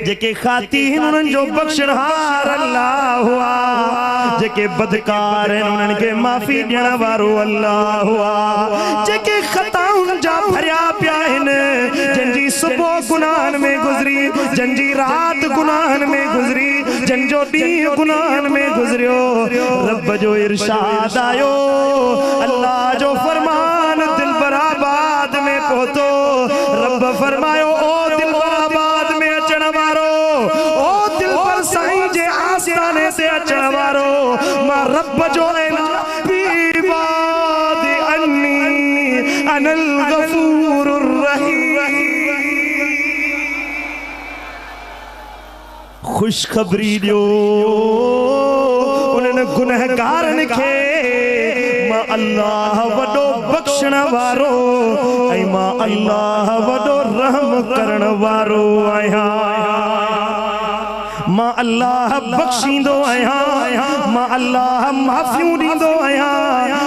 जेके खातीन उन्हनि जो बख्शणहार अल्लाह हुआ, जेके बदकार हैं उन्हनि के माफ़ी ॾियण वारो अल्लाह हुआ, जेके ख़ताउनि जा भरिया पिया आहिनि, जंहिंजी सुबुह गुनाहनि में गुज़री, जंहिंजी रात गुनाहनि में गुज़री, जंहिंजो ॾींहुं गुनाहनि में गुज़रियो। रब जो इरशाद आयो, अल्लाह जो फरमान दिल बराबाद में पहुतो। रब फरमायो ओ दिल बराबाद में अचण वारो, ओ दिल पर साईं जे आस्ताने से अचण वारो, मां रब जो ऐलान बीबाद अन्नी अनल गफूरुर रहीम। खुशखबरी ॾियो उन्हनि गुनहगारनि खे, मां अल्लाह वॾो बख्शण वारो ऐं मां अल्लाह वॾो रहम करण वारो आहियां। मां अल्लाह बख्शींदो आहियां, मां अल्लाह माफ़ियूं ॾींदो आहियां।